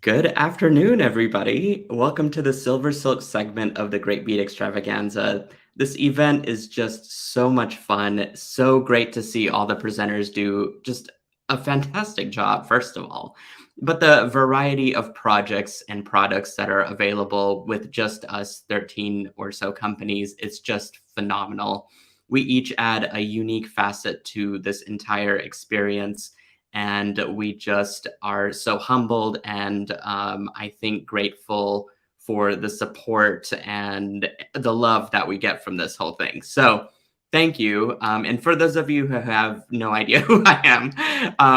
Good afternoon, everybody. Welcome to the Silver Silk segment of the Great Bead Extravaganza. This event is just so much fun. So great to see all the presenters do just a fantastic job, first of all. But the variety of projects and products that are available with just us 13 or so companies, it's just phenomenal. We each add a unique facet to this entire experience, and we just are so humbled and I think grateful for the support and the love that we get from this whole thing. So thank you. And for those of you who have no idea who I am,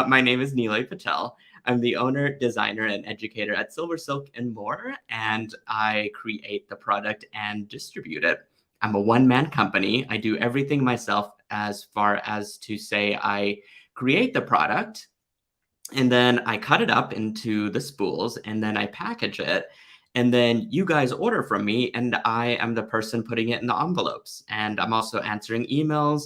my name is Nealay Patel. I'm the owner, designer, and educator at SilverSilk and more, and I create the product and distribute it. I'm a one-man company. I do everything myself as far as to say I create the product, and then I cut it up into the spools, and then I package it, and then you guys order from me, and I am the person putting it in the envelopes, and I'm also answering emails.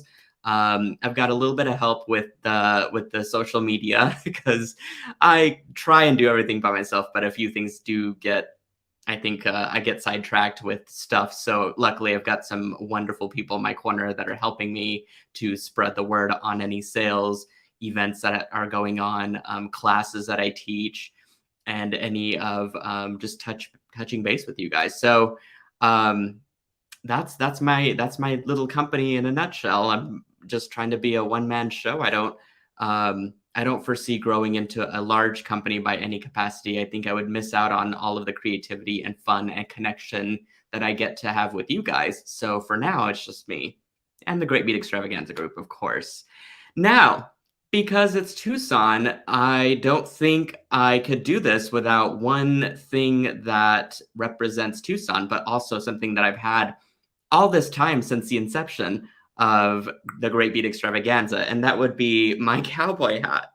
I've got a little bit of help with the social media because I try and do everything by myself, but a few things do get. I think I get sidetracked with stuff. So luckily, I've got some wonderful people in my corner that are helping me to spread the word on any sales events that are going on, classes that I teach, and any of just touching base with you guys. So um, that's my little company in a nutshell. I'm just trying to be a one man show. I don't foresee growing into a large company by any capacity. I think I would miss out on all of the creativity and fun and connection that I get to have with you guys. So for now, it's just me and the Great Beat Extravaganza group, of course. Now, because it's Tucson, I don't think I could do this without one thing that represents Tucson, but also something that I've had all this time since the inception of the Great Beat Extravaganza, and that would be my cowboy hat.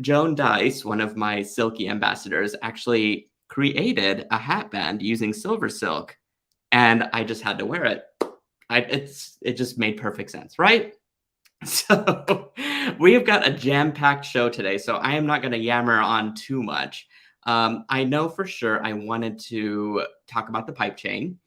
Joan Dice, one of my Silky ambassadors, actually created a hat band using silver silk, and I just had to wear it. It just made perfect sense, right? So we have got a jam-packed show today, so I am not going to yammer on too much. I know for sure I wanted to talk about the pipe chain.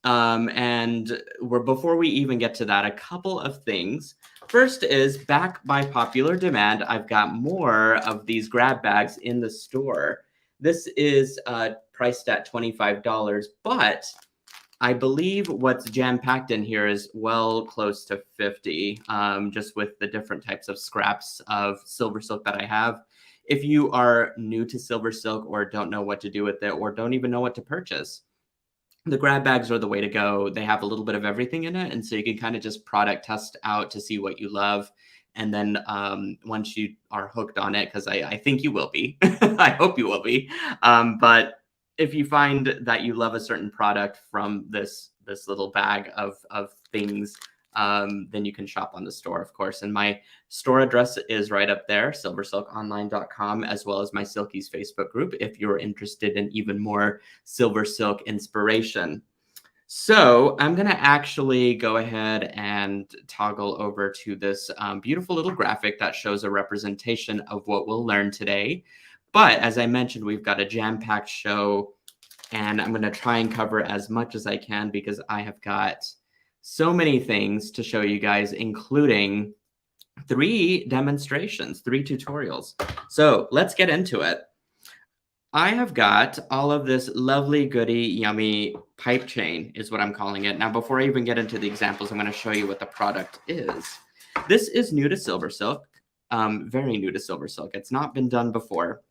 And before we even get to that, a couple of things. First is, back by popular demand, I've got more of these grab bags in the store. This is priced at $25, but I believe what's jam-packed in here is well close to 50, just with the different types of scraps of silver silk that I have. If you are new to silver silk or don't know what to do with it or don't even know what to purchase, the grab bags are the way to go. They have a little bit of everything in it, and so you can kind of just product test out to see what you love. And then once you are hooked on it, because I think you will be, I hope you will be. But if you find that you love a certain product from this little bag of things, then you can shop on the store, of course. And my store address is right up there, silversilkonline.com, as well as my Silkies Facebook group if you're interested in even more silver silk inspiration. So I'm going to actually go ahead and toggle over to this beautiful little graphic that shows a representation of what we'll learn today. But as I mentioned, we've got a jam-packed show, and I'm going to try and cover as much as I can because I have got so many things to show you guys, including 3 demonstrations, 3 tutorials. So let's get into it. I have got all of this lovely, goody, yummy pipe chain is what I'm calling it. Now, before I even get into the examples, I'm going to show you what the product is. This is new to SilverSilk, very new to SilverSilk. It's not been done before.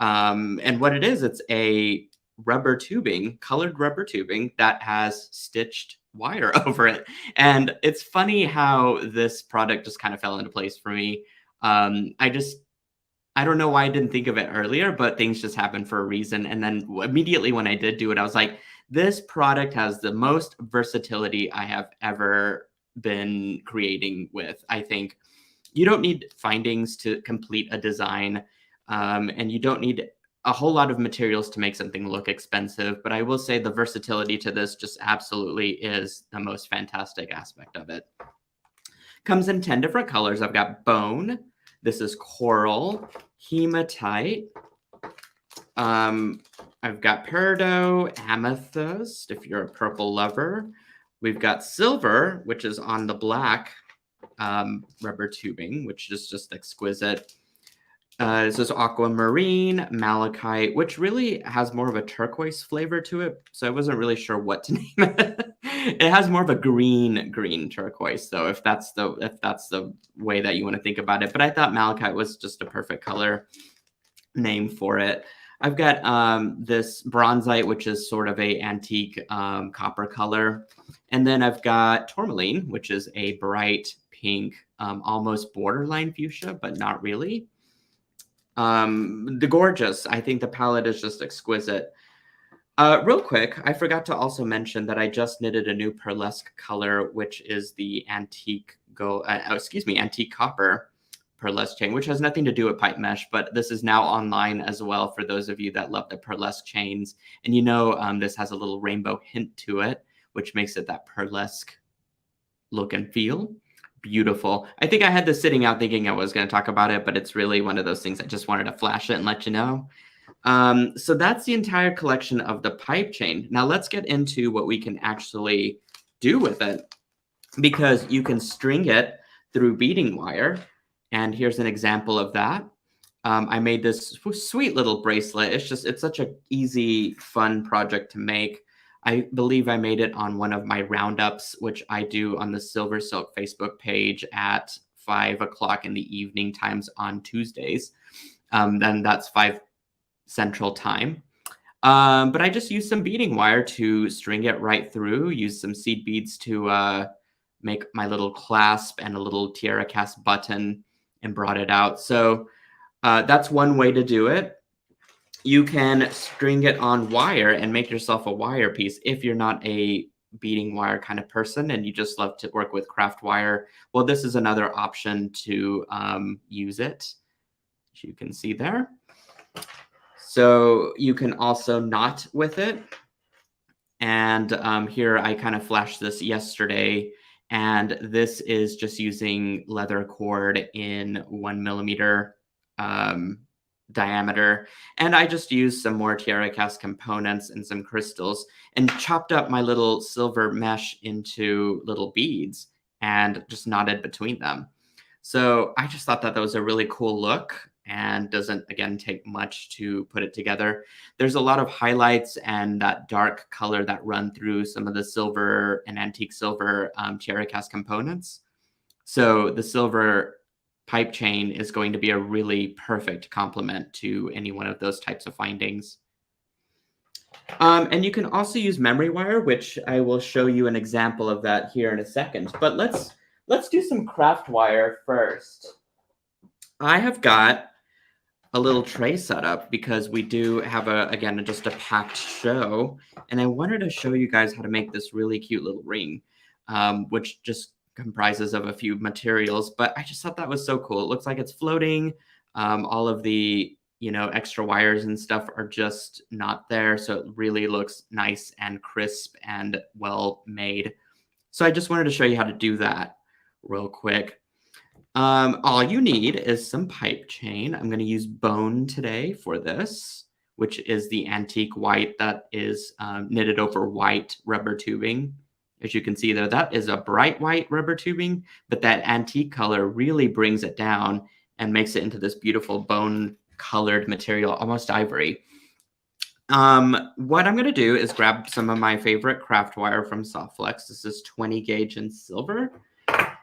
And what it is, it's a rubber tubing, colored rubber tubing that has stitched wire over it. And it's funny how this product just kind of fell into place for me. I don't know why I didn't think of it earlier, but things just happened for a reason. And then immediately when I did do it, I was like, this product has the most versatility I have ever been creating with. I think you don't need findings to complete a design, and you don't need a whole lot of materials to make something look expensive. But I will say the versatility to this just absolutely is the most fantastic aspect of it. Comes in 10 different colors. I've got bone. This is coral, hematite, Um, I've got peridot, amethyst, if you're a purple lover. We've got silver, which is on the black rubber tubing, which is just exquisite. This is aquamarine, malachite, which really has more of a turquoise flavor to it. So I wasn't really sure what to name it. It has more of a green turquoise, though, if that's the way that you want to think about it. But I thought malachite was just a perfect color name for it. I've got this bronzite, which is sort of a antique copper color. And then I've got tourmaline, which is a bright pink, almost borderline fuchsia, but not really. The gorgeous. I think the palette is just exquisite. Real quick, I forgot to also mention that I just knitted a new pearlesque color, which is the antique antique copper pearlesque chain, which has nothing to do with pipe mesh, but this is now online as well for those of you that love the pearlesque chains. And this has a little rainbow hint to it, which makes it that pearlesque look and feel. Beautiful. I think I had this sitting out thinking I was going to talk about it, but it's really one of those things I just wanted to flash it and let you know. So that's the entire collection of the pipe chain. Now let's get into what we can actually do with it, because you can string it through beading wire. And here's an example of that. I made this sweet little bracelet. It's such an easy, fun project to make. I believe I made it on one of my roundups, which I do on the SilverSilk Facebook page at 5 o'clock in the evening times on Tuesdays. Then that's 5 Central Time. But I just used some beading wire to string it right through, use some seed beads to make my little clasp and a little tiara cast button, and brought it out. So that's one way to do it. You can string it on wire and make yourself a wire piece if you're not a beading wire kind of person and you just love to work with craft wire. Well, this is another option to use it, as you can see there. So you can also knot with it. And here I kind of flashed this yesterday. And this is just using leather cord in 1 millimeter diameter. And I just used some more tiara cast components and some crystals and chopped up my little silver mesh into little beads and just knotted between them. So I just thought that was a really cool look and doesn't, again, take much to put it together. There's a lot of highlights and that dark color that run through some of the silver and antique silver tiara cast components. So the silver pipe chain is going to be a really perfect complement to any one of those types of findings. And you can also use memory wire, which I will show you an example of that here in a second. But let's do some craft wire first. I have got a little tray set up because we do have again, just a packed show. And I wanted to show you guys how to make this really cute little ring, which just comprises of a few materials, but I just thought that was so cool. It looks like it's floating. All of the, extra wires and stuff are just not there. So it really looks nice and crisp and well made. So I just wanted to show you how to do that real quick. All you need is some pipe chain. I'm going to use bone today for this, which is the antique white that is knitted over white rubber tubing. As you can see there, that is a bright white rubber tubing, but that antique color really brings it down and makes it into this beautiful bone colored material, almost ivory. What I'm going to do is grab some of my favorite craft wire from Softflex. This is 20 gauge in silver.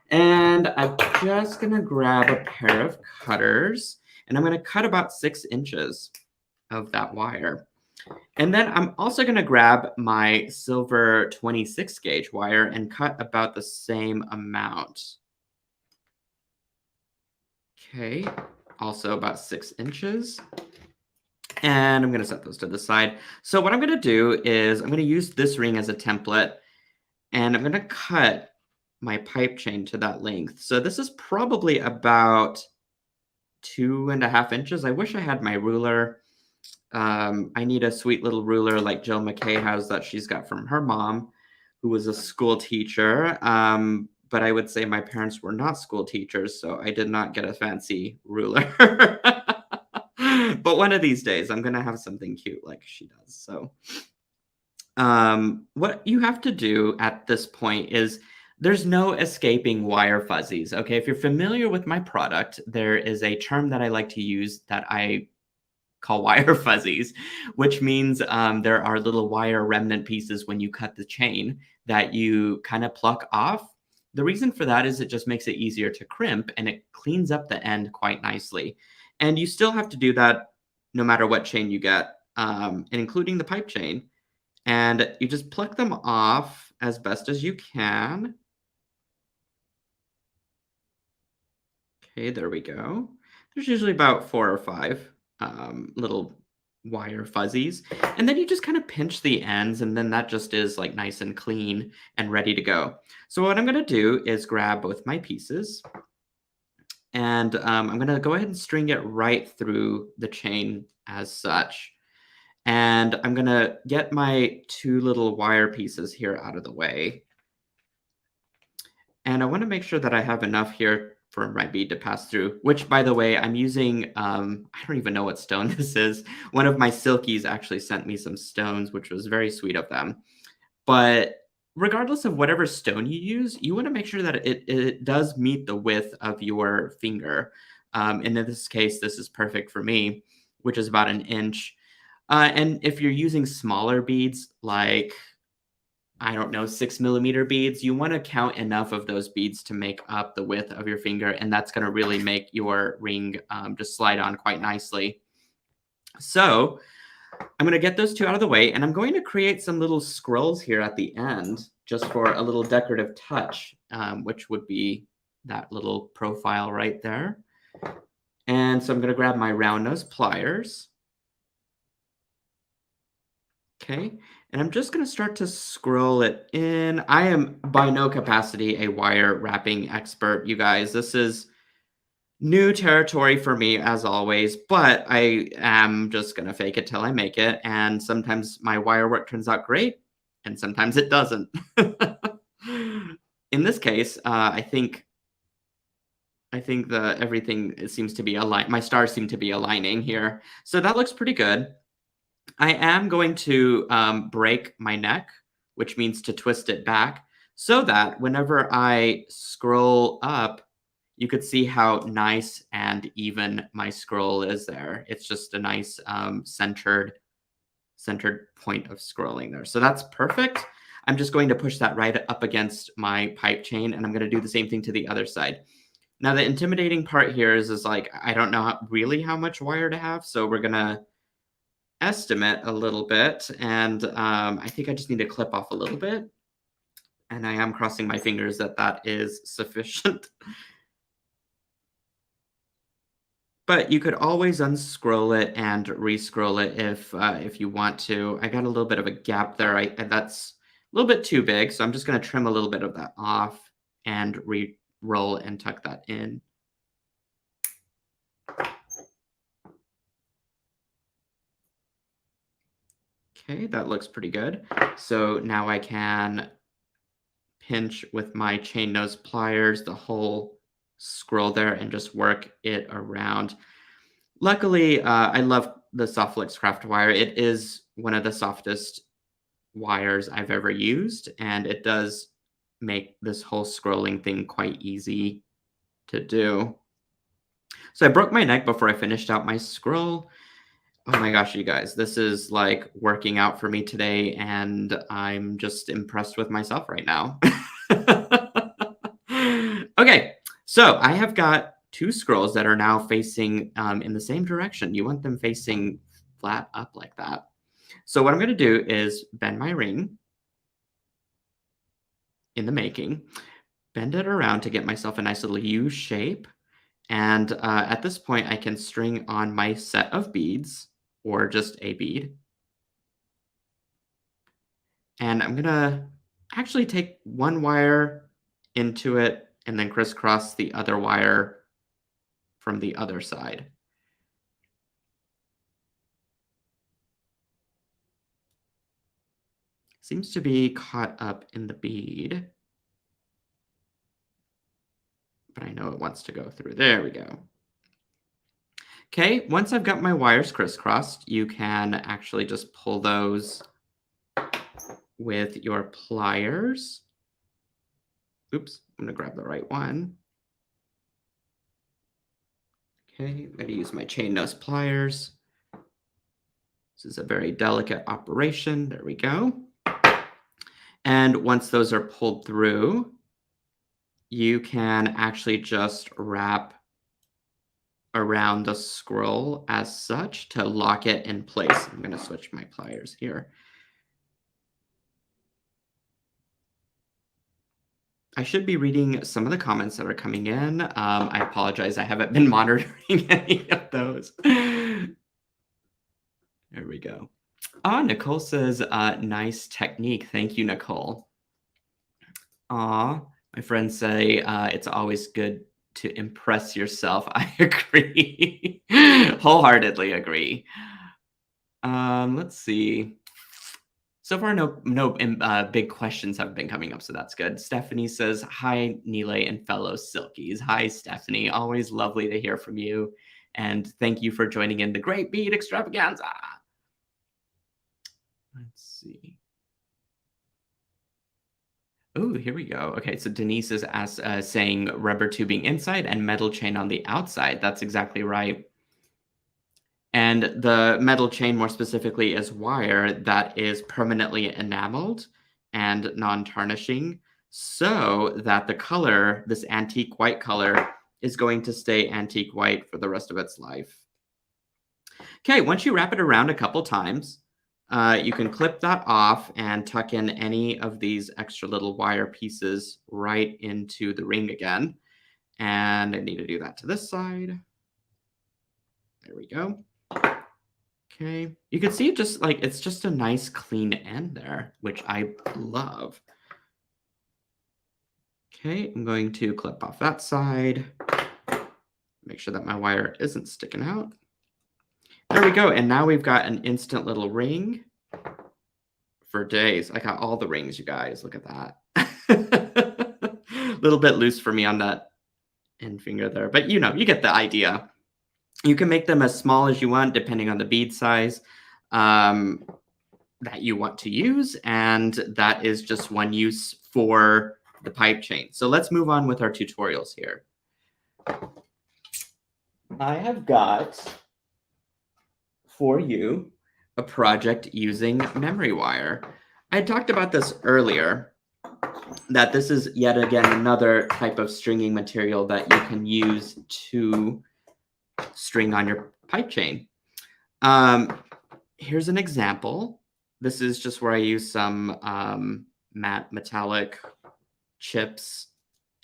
And I'm just going to grab a pair of cutters, and I'm going to cut about 6 inches of that wire. And then I'm also going to grab my silver 26 gauge wire and cut about the same amount. Okay, also about 6 inches. And I'm going to set those to the side. So what I'm going to do is I'm going to use this ring as a template, and I'm going to cut my pipe chain to that length. So this is probably about 2.5 inches. I wish I had my ruler. I need a sweet little ruler like Jill McKay has that she's got from her mom, who was a school teacher. But I would say my parents were not school teachers, so I did not get a fancy ruler. But one of these days, I'm gonna have something cute like she does. So, what you have to do at this point is there's no escaping wire fuzzies. Okay, if you're familiar with my product, there is a term that I like to use that I call wire fuzzies, which means there are little wire remnant pieces when you cut the chain that you kind of pluck off. The reason for that is it just makes it easier to crimp and it cleans up the end quite nicely. And you still have to do that no matter what chain you get, and including the pipe chain. And you just pluck them off as best as you can. Okay, there we go. There's usually about 4 or 5 little wire fuzzies. And then you just kind of pinch the ends, and then that just is like nice and clean and ready to go. So what I'm going to do is grab both my pieces, and I'm going to go ahead and string it right through the chain as such. And I'm going to get my 2 little wire pieces here out of the way. And I want to make sure that I have enough here for my bead to pass through, which, by the way, I'm using, I don't even know what stone this is. One of my silkies actually sent me some stones, which was very sweet of them. But regardless of whatever stone you use, you want to make sure that it does meet the width of your finger. And in this case, this is perfect for me, which is about 1 inch. And if you're using smaller beads, like I don't know, 6 millimeter beads, you want to count enough of those beads to make up the width of your finger, and that's going to really make your ring just slide on quite nicely. So I'm going to get those 2 out of the way, and I'm going to create some little scrolls here at the end just for a little decorative touch, which would be that little profile right there. And so I'm going to grab my round nose pliers. Okay, and I'm just going to start to scroll it in. I am by no capacity a wire wrapping expert, you guys. This is new territory for me, as always, but I am just going to fake it till I make it. And sometimes my wire work turns out great, and sometimes it doesn't. In this case, I think the everything seems to be aligned. My stars seem to be aligning here, so that looks pretty good. I am going to break my neck, which means to twist it back, so that whenever I scroll up, you could see how nice and even my scroll is there. It's just a nice centered point of scrolling there. So that's perfect. I'm just going to push that right up against my pipe chain, and I'm going to do the same thing to the other side. Now, the intimidating part here is like, I don't know really how much wire to have, so we're going to estimate a little bit, and I think I just need to clip off a little bit, and I am crossing my fingers that that is sufficient. But you could always unscroll it and re-scroll it if you want to. I got a little bit of a gap there. And that's a little bit too big, so I'm just going to trim a little bit of that off and re-roll and tuck that in. Okay, that looks pretty good. So now I can pinch with my chain nose pliers the whole scroll there and just work it around. Luckily, I love the Softflix craft wire. It is one of the softest wires I've ever used, and it does make this whole scrolling thing quite easy to do. So I broke my neck before I finished out my scroll. Oh my gosh, you guys, this is like working out for me today, and I'm just impressed with myself right now. Okay, so I have got 2 scrolls that are now facing in the same direction. You want them facing flat up like that. So what I'm going to do is bend my ring in the making, bend it around to get myself a nice little U shape. And at this point, I can string on my set of beads or just a bead. And I'm going to actually take one wire into it and then crisscross the other wire from the other side. Seems to be caught up in the bead, but I know it wants to go through. There we go. Okay, once I've got my wires crisscrossed, you can actually just pull those with your pliers. Oops, I'm gonna grab the right one. Okay, I'm gonna use my chain nose pliers. This is a very delicate operation. There we go. And once those are pulled through, you can actually just wrap around the scroll as such to lock it in place. I'm gonna switch my pliers here. I should be reading some of the comments that are coming in. I apologize, I haven't been monitoring any of those. There we go. Nicole says, nice technique. Thank you, Nicole. My friends say it's always good to impress yourself. I agree. Wholeheartedly agree. Let's see. So far, no big questions have been coming up, so that's good. Stephanie says, hi, Nealay and fellow Silkies. Hi, Stephanie. Always lovely to hear from you. And thank you for joining in the Great Bead Extravaganza. Let's see. Oh, here we go. Okay, so Denise is saying rubber tubing inside and metal chain on the outside. That's exactly right. And the metal chain, more specifically, is wire that is permanently enameled and non-tarnishing so that the color, this antique white color, is going to stay antique white for the rest of its life. Okay, once you wrap it around a couple times, you can clip that off and tuck in any of these extra little wire pieces right into the ring again. And I need to do that to this side. There we go. Okay, you can see just like it's just a nice clean end there, which I love. Okay, I'm going to clip off that side. Make sure that my wire isn't sticking out. There we go, and now we've got an instant little ring for days. I got all the rings, you guys. Look at that. A little bit loose for me on that end finger there, but you know, you get the idea. You can make them as small as you want, depending on the bead size that you want to use, and that is just one use for the pipe chain. So let's move on with our tutorials here. I have got for you a project using memory wire. I talked about this earlier, that this is yet again another type of stringing material that you can use to string on your pipe chain. Here's an example. This is just where I use some matte metallic chips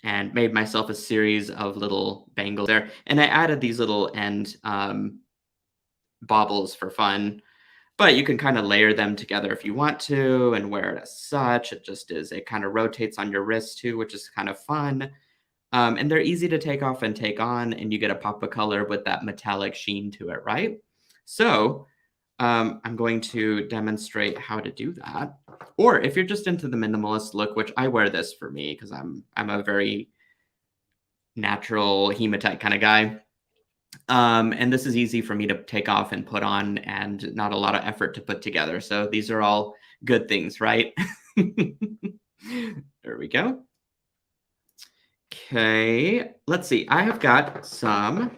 and made myself a series of little bangles there. And I added these little end baubles for fun, but you can kind of layer them together if you want to and wear it as such. It just is, it kind of rotates on your wrist too, which is kind of fun. And they're easy to take off and take on, and you get a pop of color with that metallic sheen to it, right? So I'm going to demonstrate how to do that. Or if you're just into the minimalist look, which I wear this for me because I'm a very natural hematite kind of guy. And this is easy for me to take off and put on and not a lot of effort to put together. So these are all good things, right? There we go. Okay, let's see. I have got some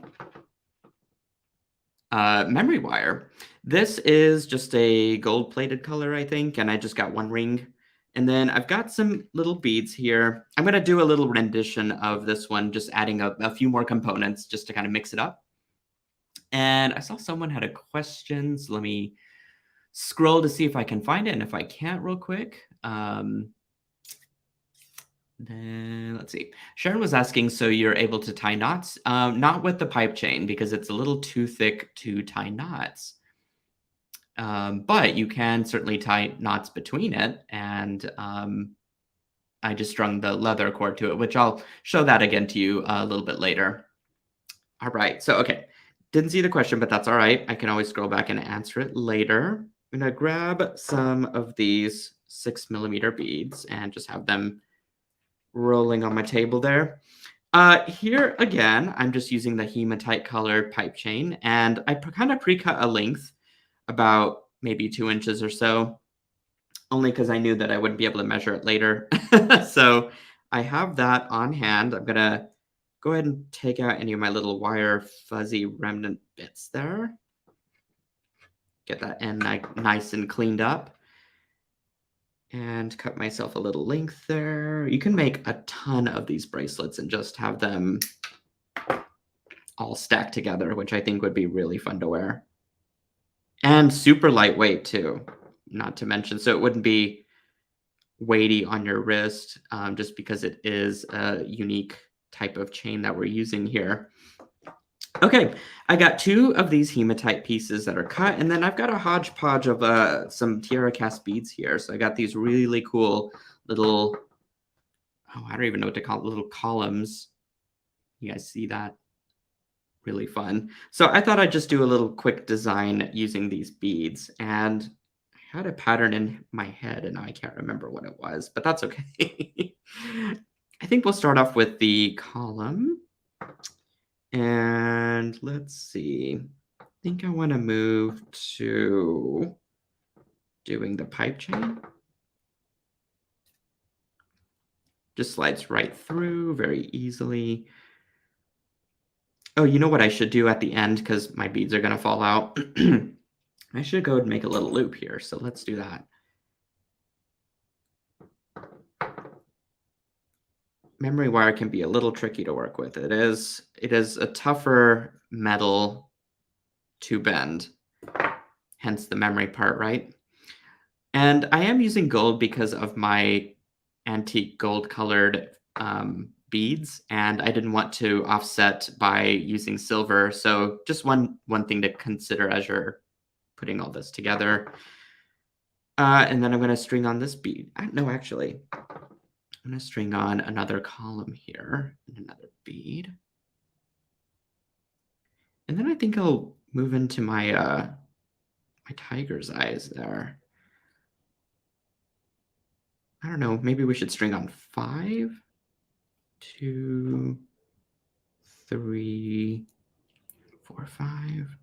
memory wire. This is just a gold-plated color, I think, and I just got one ring. And then I've got some little beads here. I'm going to do a little rendition of this one, just adding a few more components just to kind of mix it up. And I saw someone had a question, so let me scroll to see if I can find it, and if I can't real quick. Then let's see. Sharon was asking, so you're able to tie knots? Not with the pipe chain because it's a little too thick to tie knots. But you can certainly tie knots between it. And I just strung the leather cord to it, which I'll show that again to you a little bit later. All right. So, okay. Didn't see the question, but that's all right. I can always scroll back and answer it later. I'm going to grab some of these 6mm beads and just have them rolling on my table there. Here again, I'm just using the hematite colored pipe chain, and I kind of pre-cut a length about maybe 2 inches or so, only because I knew that I wouldn't be able to measure it later. So I have that on hand. I'm gonna go ahead and take out any of my little wire fuzzy remnant bits there. Get that end nice and cleaned up. And cut myself a little length there. You can make a ton of these bracelets and just have them all stacked together, which I think would be really fun to wear. And super lightweight too, not to mention. So it wouldn't be weighty on your wrist, just because it is a unique type of chain that we're using here. Okay, I got 2 of these hematite pieces that are cut, and then I've got a hodgepodge of some tiara cast beads here. So I got these really cool little, oh, I don't even know what to call it, little columns. You guys see that? Really fun. So I thought I'd just do a little quick design using these beads, and I had a pattern in my head, and now I can't remember what it was, but that's okay. I think we'll start off with the column. And let's see. I think I want to move to doing the pipe chain. Just slides right through very easily. Oh, you know what I should do at the end, because my beads are going to fall out? I should go and make a little loop here. So let's do that. Memory wire can be a little tricky to work with. It is a tougher metal to bend, hence the memory part, right? And I am using gold because of my antique gold colored beads, and I didn't want to offset by using silver. So just one thing to consider as you're putting all this together. And then I'm going to string on this bead. No, actually, I'm going to string on another column here and another bead. And then I think I'll move into my my tiger's eyes there. I don't know, maybe we should string on 5, 2, 3, 4, 5.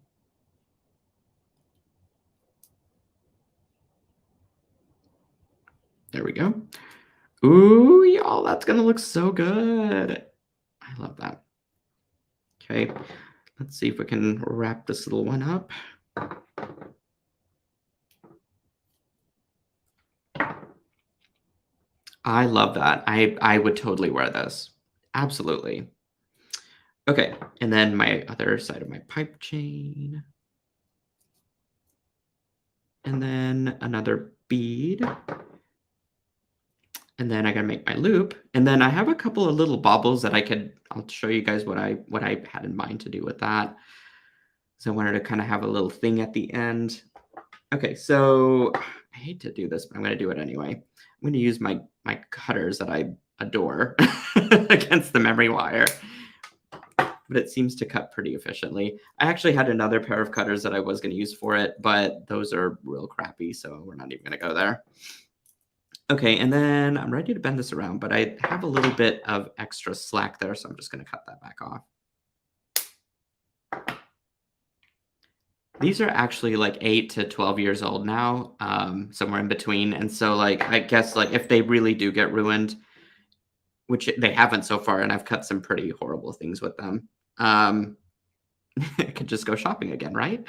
There we go. Ooh, y'all, that's gonna look so good. I love that. Okay, let's see if we can wrap this little one up. I love that. I would totally wear this. Absolutely. Okay, and then my other side of my pipe chain. And then another bead. And then I gotta make my loop. And then I have a couple of little baubles that I'll show you guys what I had in mind to do with that. So I wanted to kind of have a little thing at the end. Okay, so I hate to do this, but I'm gonna do it anyway. I'm gonna use my cutters that I adore against the memory wire. But it seems to cut pretty efficiently. I actually had another pair of cutters that I was gonna use for it, but those are real crappy, so we're not even gonna go there. Okay, and then I'm ready to bend this around, but I have a little bit of extra slack there, so I'm just gonna cut that back off. These are actually like 8 to 12 years old now, somewhere in between. And so like, I guess like if they really do get ruined, which they haven't so far, and I've cut some pretty horrible things with them, I could just go shopping again, right?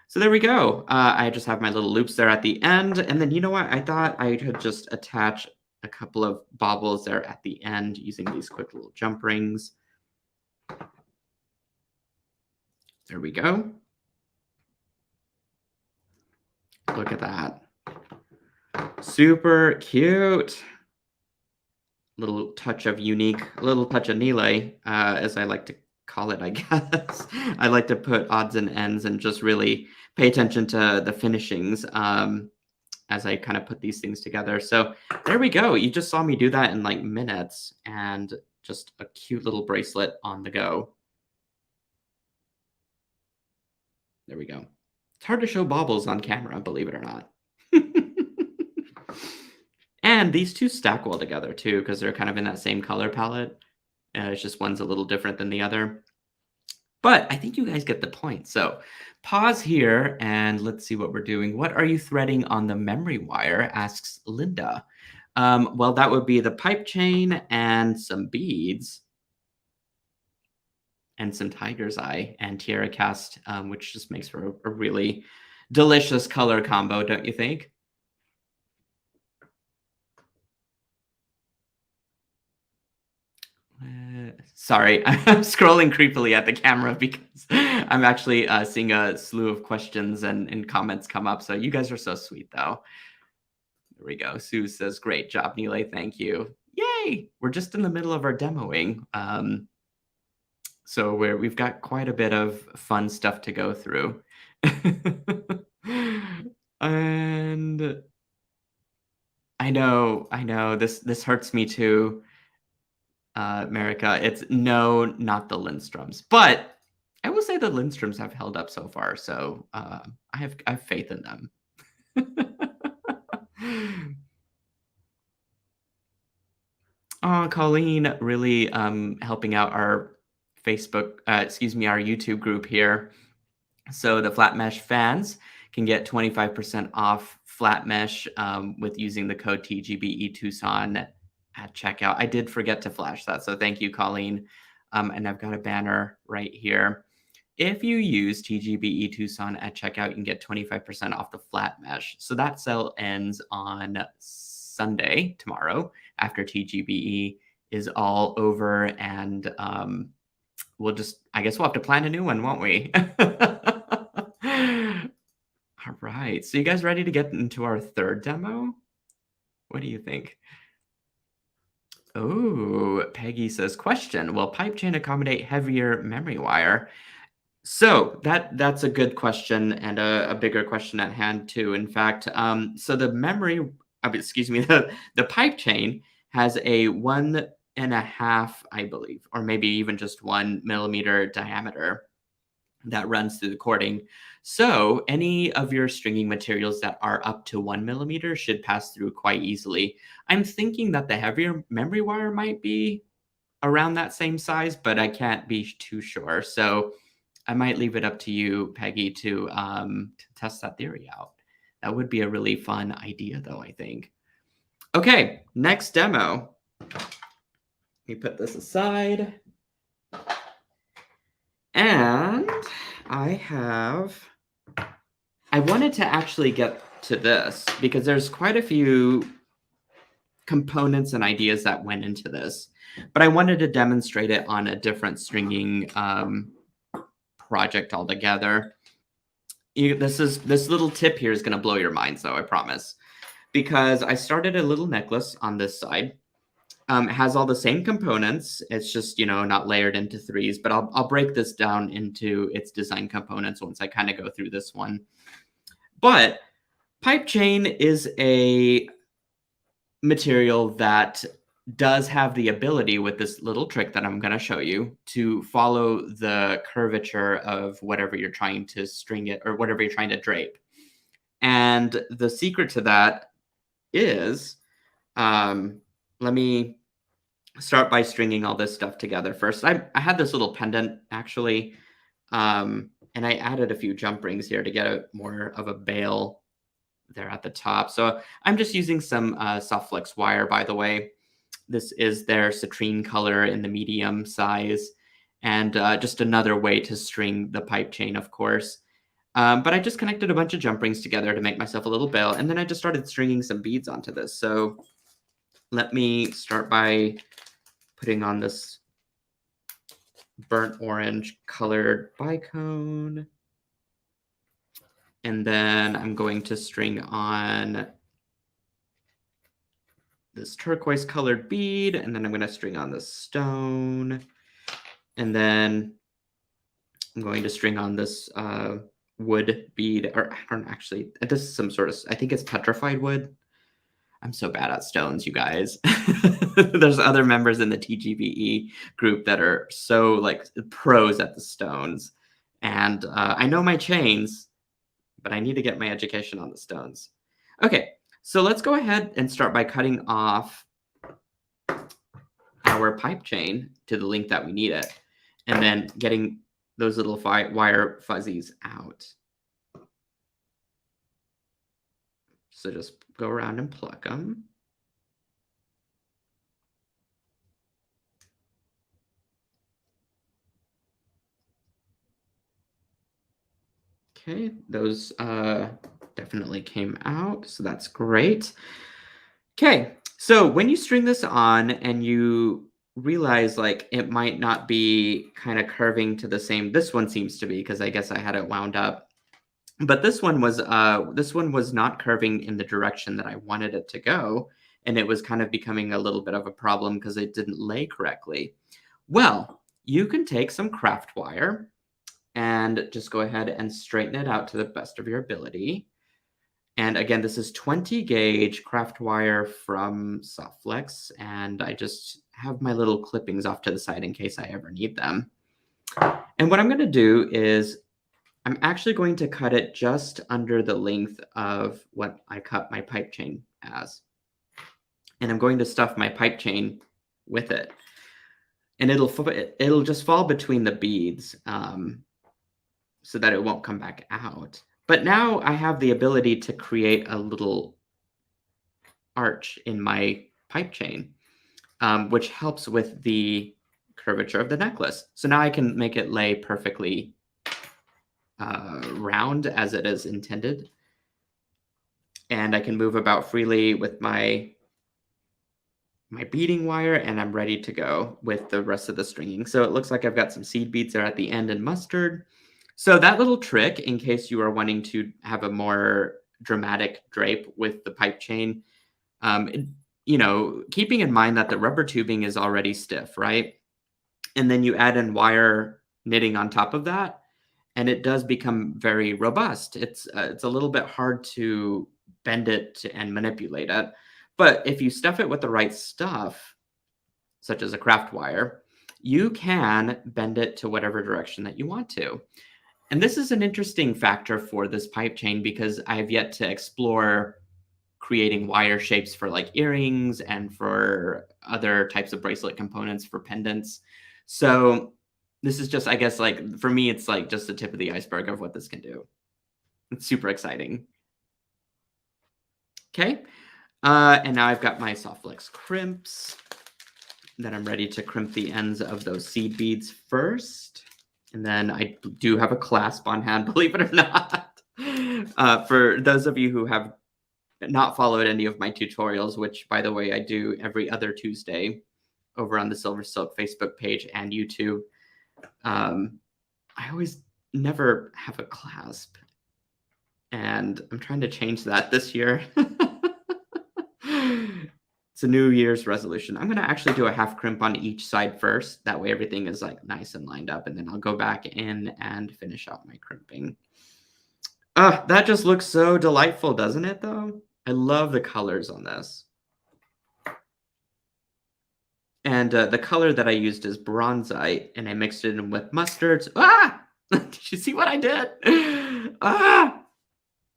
So there we go. I just have my little loops there at the end. And then you know what? I thought I could just attach a couple of baubles there at the end using these quick little jump rings. There we go. Look at that. Super cute. Little touch of unique, a little touch of Nealay, as I like to call it, I guess. I like to put odds and ends and just really pay attention to the finishings as I kind of put these things together. So there we go. You just saw me do that in like minutes, and just a cute little bracelet on the go. There we go. It's hard to show baubles on camera, believe it or not. And these two stack well together too, because they're kind of in that same color palette. It's just one's a little different than the other. But I think you guys get the point. So pause here and let's see what we're doing. What are you threading on the memory wire? Asks Linda. Well, that would be the pipe chain and some beads and some tiger's eye and tiara cast, which just makes for a really delicious color combo, don't you think? Sorry, I'm scrolling creepily at the camera because I'm actually seeing a slew of questions and comments come up. So you guys are so sweet, though. There we go. Sue says, "Great job, Nealay. Thank you." Yay! We're just in the middle of our demoing, so we've got quite a bit of fun stuff to go through, and I know this hurts me too. America. It's no, not the Lindstroms, but I will say the Lindstroms have held up so far, so I have faith in them. Oh, Colleen, really helping out our our YouTube group here. So the Flat Mesh fans can get 25% off Flat Mesh with using the code TGBE Tucson at checkout. I did forget to flash that, so thank you, Colleen. And I've got a banner right here. If you use TGBE Tucson at checkout, you can get 25% off the Flat Mesh. So that sale ends on Sunday, tomorrow, after TGBE is all over, and I guess we'll have to plan a new one, won't we? All right. So you guys ready to get into our third demo? What do you think? Oh, Peggy says, question, will pipe chain accommodate heavier memory wire? So that's a good question and a bigger question at hand too. In fact, so the excuse me, the pipe chain has a 1.5, I believe, or maybe even just 1 millimeter diameter that runs through the cording. So any of your stringing materials that are up to 1 millimeter should pass through quite easily. I'm thinking that the heavier memory wire might be around that same size, but I can't be too sure. So I might leave it up to you, Peggy, to test that theory out. That would be a really fun idea, though, I think. Okay, next demo. Let me put this aside. And I wanted to actually get to this because there's quite a few components and ideas that went into this, but I wanted to demonstrate it on a different stringing project altogether. This little tip here is going to blow your minds, though, I promise, because I started a little necklace on this side. It has all the same components. It's just, not layered into threes, but I'll break this down into its design components once I kind of go through this one. But pipe chain is a material that does have the ability, with this little trick that I'm going to show you, to follow the curvature of whatever you're trying to string it or whatever you're trying to drape. And the secret to that is, let me start by stringing all this stuff together first. I had this little pendant, actually, and I added a few jump rings here to get more of a bail there at the top. So I'm just using some soft flex wire, by the way. This is their citrine color in the medium size, and just another way to string the pipe chain, of course. But I just connected a bunch of jump rings together to make myself a little bail, and then I just started stringing some beads onto this. So let me start by putting on this burnt orange colored bicone. And then I'm going to string on this turquoise colored bead, and then I'm going to string on this stone. And then I'm going to string on this wood bead, or I don't actually, this is some sort of, I think it's petrified wood. I'm so bad at stones, you guys. There's other members in the TGBE group that are so like pros at the stones. And I know my chains, but I need to get my education on the stones. Okay, so let's go ahead and start by cutting off our pipe chain to the length that we need it, and then getting those little wire fuzzies out. So just go around and pluck them. Okay, those definitely came out, so that's great. Okay, so when you string this on and you realize like it might not be kind of curving to the same, this one seems to be because I guess I had it wound up. But this one was not curving in the direction that I wanted it to go, and it was kind of becoming a little bit of a problem because it didn't lay correctly. Well, you can take some craft wire and just go ahead and straighten it out to the best of your ability. And again, this is 20 gauge craft wire from Softflex, and I just have my little clippings off to the side in case I ever need them. And what I'm going to do is I'm actually going to cut it just under the length of what I cut my pipe chain as. And I'm going to stuff my pipe chain with it. And it'll just fall between the beads so that it won't come back out. But now I have the ability to create a little arch in my pipe chain, which helps with the curvature of the necklace. So now I can make it lay perfectly round as it is intended. And I can move about freely with my beading wire, and I'm ready to go with the rest of the stringing. So it looks like I've got some seed beads there at the end and mustard. So that little trick, in case you are wanting to have a more dramatic drape with the pipe chain, you know, keeping in mind that the rubber tubing is already stiff, right? And then you add in wire knitting on top of that, and it does become very robust. It's a little bit hard to bend it and manipulate it. But if you stuff it with the right stuff, such as a craft wire, you can bend it to whatever direction that you want to. And this is an interesting factor for this pipe chain because I've yet to explore creating wire shapes for like earrings and for other types of bracelet components for pendants. So this is just, I guess, like for me, it's like just the tip of the iceberg of what this can do. It's super exciting. Okay. And now I've got my Softflex crimps. Then I'm ready to crimp the ends of those seed beads first. And then I do have a clasp on hand, believe it or not. For those of you who have not followed any of my tutorials, which, by the way, I do every other Tuesday over on the SilverSilk Facebook page and YouTube, I always never have a clasp. And I'm trying to change that this year. It's a New Year's resolution. I'm going to actually do a half crimp on each side first. That way everything is like nice and lined up. And then I'll go back in and finish out my crimping. That just looks so delightful, doesn't it, though? I love the colors on this. And the color that I used is bronzite, and I mixed it in with mustards. Ah! Did you see what I did? Ah!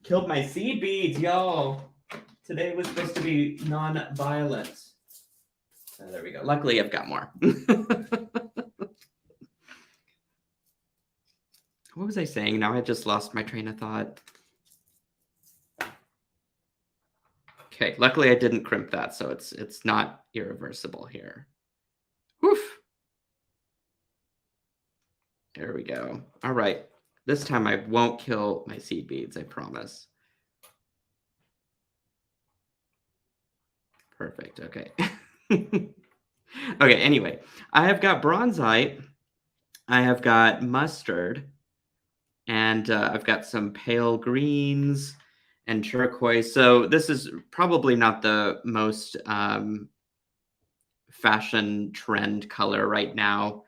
Killed my seed beads, y'all. Today was supposed to be non-violent. There we go. Luckily, I've got more. What was I saying? Now I just lost my train of thought. Okay, luckily I didn't crimp that, so it's not irreversible here. Woof. There we go. All right. This time I won't kill my seed beads, I promise. Perfect. Okay. Okay, anyway, I have got bronzite, I have got mustard, and I've got some pale greens and turquoise. So this is probably not the most fashion trend color right now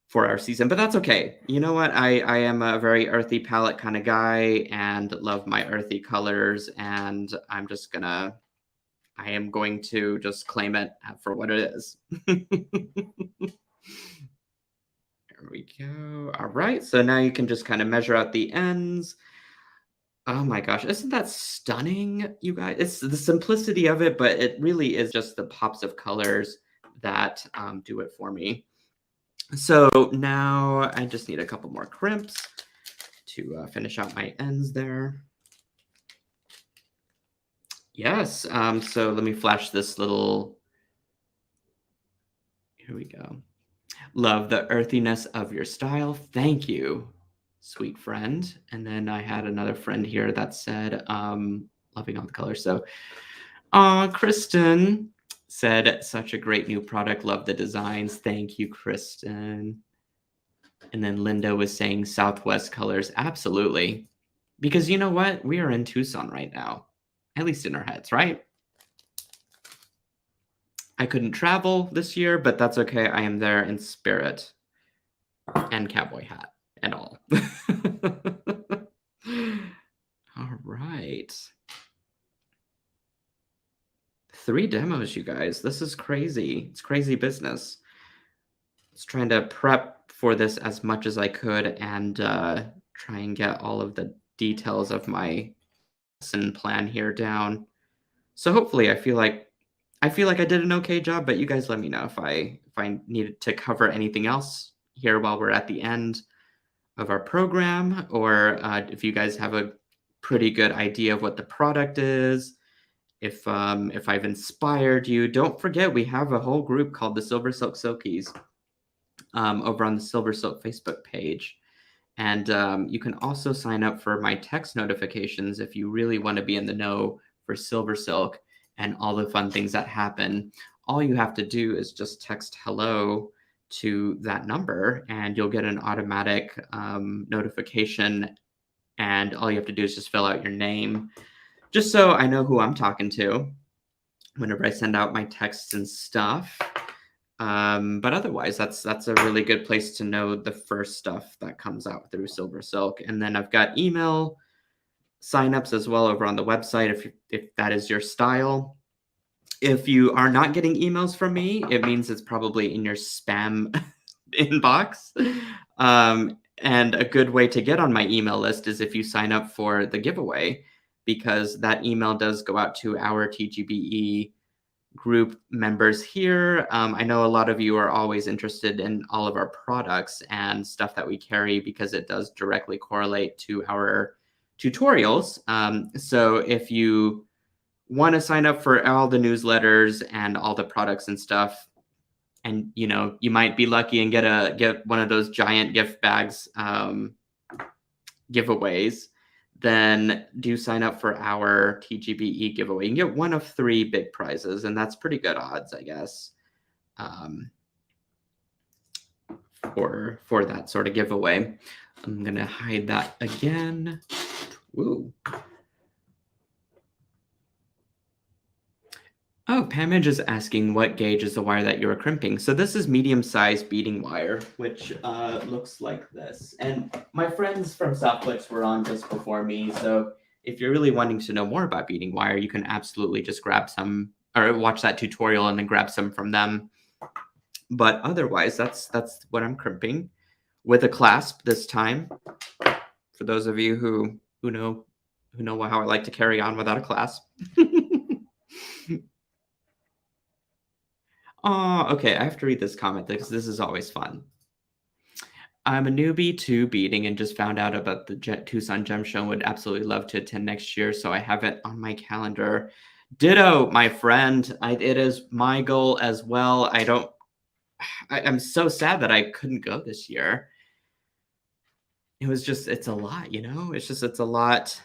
for our season, but that's okay. You know what? I am a very earthy palette kind of guy and love my earthy colors, and I am going to just claim it for what it is. There we go. All right. So now you can just kind of measure out the ends. Oh my gosh. Isn't that stunning, you guys? It's the simplicity of it, but it really is just the pops of colors that do it for me. So now I just need a couple more crimps to finish out my ends there. Yes, so let me flash this little, here we go. Love the earthiness of your style. Thank you, sweet friend. And then I had another friend here that said, loving all the colors. So, Kristen said, such a great new product. Love the designs. Thank you, Kristen. And then Linda was saying Southwest colors. Absolutely. Because you know what? We are in Tucson right now, at least in our heads, right? I couldn't travel this year, but that's okay. I am there in spirit and cowboy hat and all. All right. 3 demos, you guys. This is crazy. It's crazy business. I was trying to prep for this as much as I could and try and get all of the details of my lesson plan here down. So hopefully I feel like I did an okay job, but you guys let me know if I needed to cover anything else here while we're at the end of our program, or if you guys have a pretty good idea of what the product is. If I've inspired you, don't forget we have a whole group called the SilverSilk Silkies over on the SilverSilk Facebook page. And you can also sign up for my text notifications if you really want to be in the know for SilverSilk and all the fun things that happen. All you have to do is just text hello to that number and you'll get an automatic notification. And all you have to do is just fill out your name, just so I know who I'm talking to whenever I send out my texts and stuff. But otherwise, that's a really good place to know the first stuff that comes out through SilverSilk. And then I've got email signups as well over on the website if that is your style. If you are not getting emails from me, it means it's probably in your spam inbox. And a good way to get on my email list is if you sign up for the giveaway, because that email does go out to our TGBE group members here. I know a lot of you are always interested in all of our products and stuff that we carry because it does directly correlate to our tutorials. So if you want to sign up for all the newsletters and all the products and stuff, and you might be lucky and get one of those giant gift bags giveaways, then do sign up for our TGBE giveaway. You can get one of 3 big prizes, and that's pretty good odds, I guess, for that sort of giveaway. I'm gonna hide that again. Woo. Oh, Pamage is asking what gauge is the wire that you are crimping. So this is medium-sized beading wire, which looks like this. And my friends from Southwicks were on just before me, so if you're really wanting to know more about beading wire, you can absolutely just grab some or watch that tutorial and then grab some from them. But otherwise, that's what I'm crimping with a clasp this time. For those of you who know how I like to carry on without a clasp. Oh, okay. I have to read this comment because this is always fun. I'm a newbie to beading and just found out about the Tucson Gem Show and would absolutely love to attend next year. So I have it on my calendar. Ditto, my friend. It is my goal as well. I'm so sad that I couldn't go this year. It's a lot, it's a lot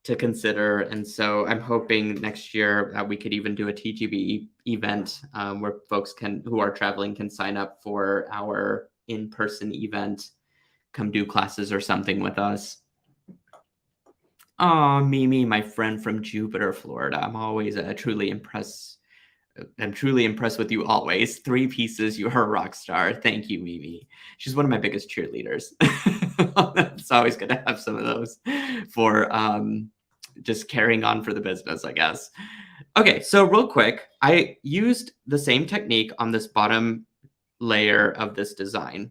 to consider. And so I'm hoping next year we could even do a TGB event where folks who are traveling can sign up for our in-person event, come do classes or something with us. Oh, Mimi, my friend from Jupiter, Florida. I'm always truly impressed. I'm truly impressed with you always. 3 pieces, you are a rock star. Thank you, Mimi. She's one of my biggest cheerleaders. It's always good to have some of those for just carrying on for the business, I guess. Okay, so real quick, I used the same technique on this bottom layer of this design.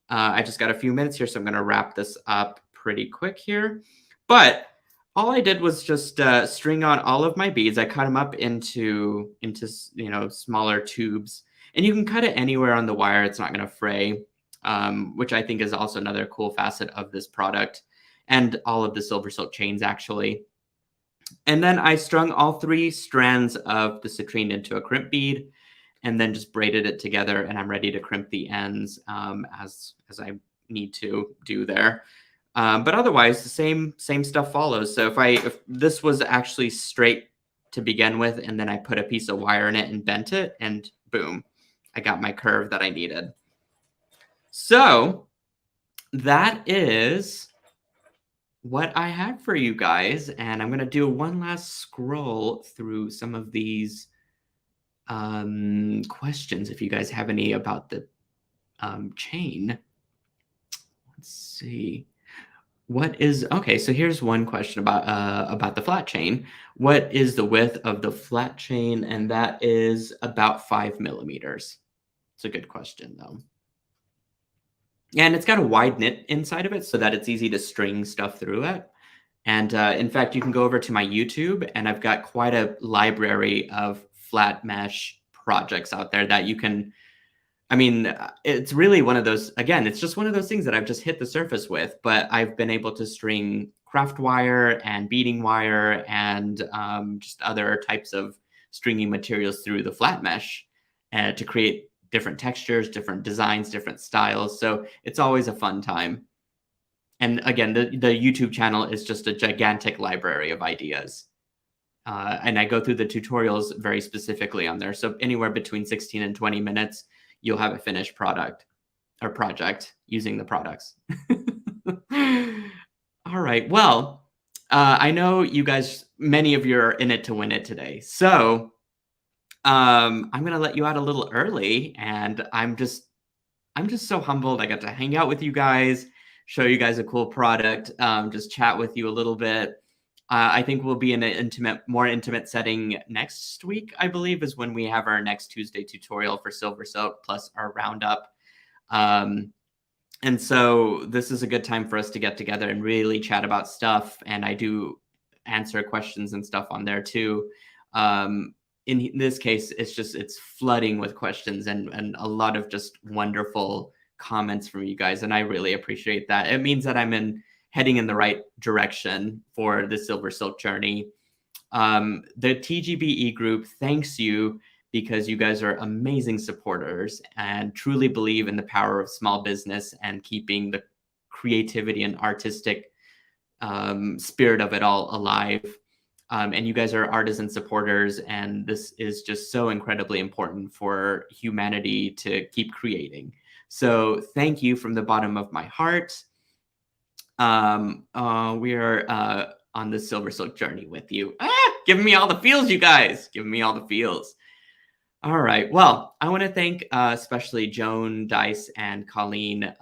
I just got a few minutes here, so I'm going to wrap this up pretty quick here. But All I did was just string on all of my beads. I cut them up into smaller tubes, and you can cut it anywhere on the wire. It's not going to fray, which I think is also another cool facet of this product, and all of the SilverSilk chains actually. And then I strung all 3 strands of the citrine into a crimp bead, and then just braided it together. And I'm ready to crimp the ends as I need to do there. But otherwise, the same stuff follows. So if this was actually straight to begin with, and then I put a piece of wire in it and bent it, and boom, I got my curve that I needed. So that is what I have for you guys, and I'm gonna do one last scroll through some of these questions. If you guys have any about the chain, let's see. Okay, so here's one question about the flat chain. What is the width of the flat chain? And that is about 5 millimeters. It's a good question though. And it's got a wide knit inside of it so that it's easy to string stuff through it. And in fact, you can go over to my YouTube, and I've got quite a library of flat mesh projects out there that you can. I mean, it's really one of those, again, it's just one of those things that I've just hit the surface with, but I've been able to string craft wire and beading wire and just other types of stringing materials through the flat mesh to create different textures, different designs, different styles. So it's always a fun time. And again, the YouTube channel is just a gigantic library of ideas. And I go through the tutorials very specifically on there. So anywhere between 16 and 20 minutes, you'll have a finished product or project using the products. All right. Well, I know you guys, many of you are in it to win it today. So I'm going to let you out a little early, and I'm just so humbled. I got to hang out with you guys, show you guys a cool product, just chat with you a little bit. I think we'll be in an more intimate setting next week, I believe, is when we have our next Tuesday tutorial for SilverSilk plus our roundup. And so this is a good time for us to get together and really chat about stuff. And I do answer questions and stuff on there too. In this case, it's flooding with questions and a lot of just wonderful comments from you guys. And I really appreciate that. It means that I'm heading in the right direction for the SilverSilk journey. The TGBE group thanks you because you guys are amazing supporters and truly believe in the power of small business and keeping the creativity and artistic spirit of it all alive. And you guys are artisan supporters, and this is just so incredibly important for humanity to keep creating. So thank you from the bottom of my heart. We are on the SilverSilk journey with you. Giving me all the feels, you guys. Giving me all the feels. All right. Well, I want to thank especially Joan, Dice, and Colleen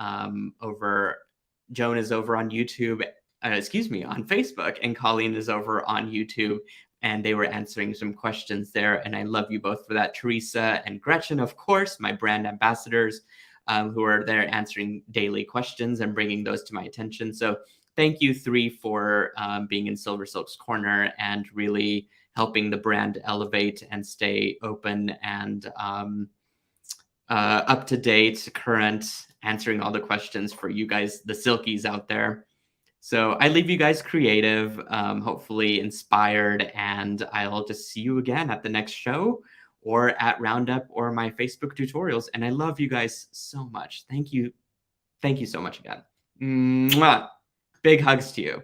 Joan is over on YouTube, on Facebook, and Colleen is over on YouTube, and they were answering some questions there, and I love you both for that. Teresa and Gretchen, of course, my brand ambassadors, who are there answering daily questions and bringing those to my attention. So thank you 3 for being in SilverSilk's corner and really helping the brand elevate and stay open and up to date, current, answering all the questions for you guys, the Silkies out there. So I leave you guys creative, hopefully inspired, and I'll just see you again at the next show or at Roundup or my Facebook tutorials. And I love you guys so much. Thank you. Thank you so much again. Mwah. Big hugs to you.